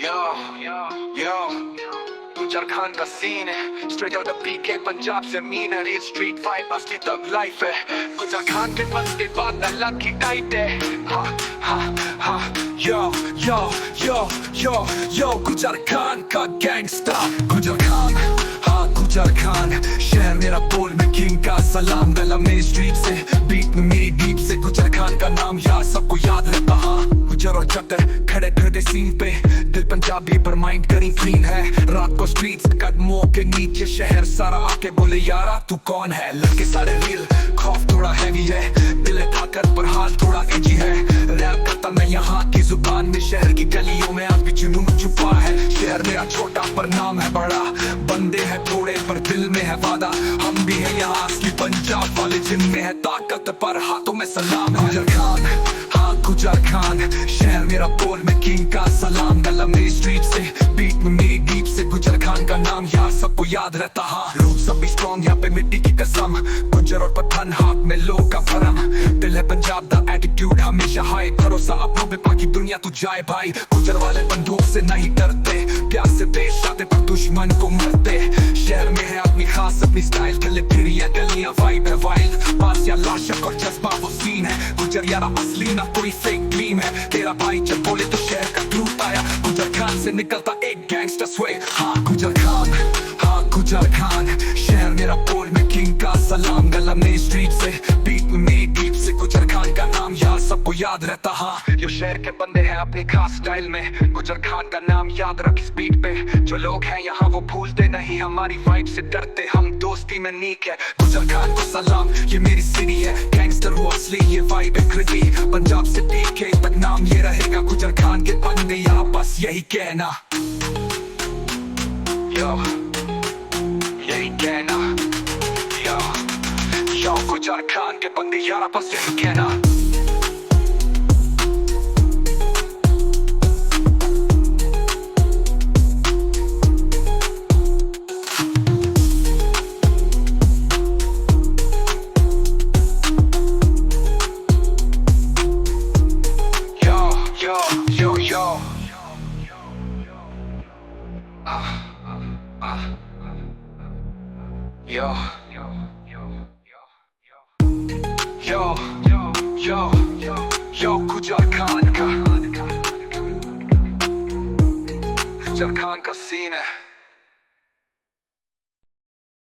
Yo, yo, गुजर खान का scene है, स्ट्रेट आउट ऑफ पीके पंजाब से मीन है, रियल स्ट्रीट वाइब असली तब लाइफ है। गुजर खान के बस के बाद अलग की टाइट है। हा हा हा यो यो यो यो यो गुजर खान का गैंगस्टर। गुजर खान, हाँ गुजर खान, शहर मेरा बोल में किंग का सलाम, गला मेरी स्ट्रीट से बीट में मेरी डीप से। गुजर खान का नाम यार सबको याद रहता। हाँ गुजर और चक्कर खड़े खड़े सीन पे, दिल पंजाबी पर माइंड करी क्लीन है। रात को स्ट्रीट्स कदमों के नीचे शहर सारा आके बोले यारा तू कौन है। लड़के सारे रील, खौफ थोड़ा हैवी है, दिल ताकत पर हाल थोड़ा एजी है। रैप करता मैं यहाँ की जुबान में, शहर की गलियों में अब भी जुनून छुपा है। शहर मेरा छोटा पर नाम है बड़ा, बंदे हैं थोड़े पर दिल में है वादा। हम भी है यहाँ असली पंजाब वाले जिनमें है ताकत पर हाथों में सलाम है। गुजर खान, हाँ गुजर खान, शहर मेरा बोल में किंग का सलाम, गला मेरी स्ट्रीट से बीट में मेरी डीप से। गुजर खान का नाम यार सबको याद रहता। हाँ लोग सब भी स्ट्रॉन्ग यहाँ पे मिट्टी की कसम, गुजर और पठान हाथ में लोग का भरम। दिल है पंजाब दा एटीट्यूड हमेशा हाई, भरोसा अपनों पे बाकी दुनिया तू जाए भाई। गुजर वाले बंदूक से नहीं डरते, प्यार से पेश आते पर दुश्मन को मरते। शहर में है अपनी खास अपनी स्टाइल, गले फिरिया गलियां वाइब है वाइल्ड, पास या लाशक और जज्बा वो सीन है। गुजर यारा असली ना कोई फेक ड्रीम है, तेरा भाई जब बोले तो शहर का ट्रूथ आया। गुजर खान से निकलता एक गैंगस्टर स्वे। हाँ गुजर खान, हाँ गुजर खान, शहर मेरा बोल में किंग का सलाम, गला मेरी स्ट्रीट से बीट में मेरी डीप से। गुजर खान का नाम यार सबको याद रहता। हाँ जो शहर के बंदे हैं अपने खास स्टाइल में, गुजर खान का नाम याद रख इस बीट पे। जो लोग हैं यहाँ वो भूलते नहीं, हमारी वाइब से डरते हम, दोस्ती में नीक है। गुजर खान को सलाम, ये मेरी सिटी है, गैंगस्टर वो असली, ये वाइब है क्रिटी। पंजाब से पीके तक नाम ये रहेगा, गुजर खान के बंदे यहाँ बस यही कहना। यो यही कहना, यो यो गुजर खान के बंदे यार बस यही कहना। Yo, yo, yo, yo, गुजर खान का, गुजर खान का सीन है।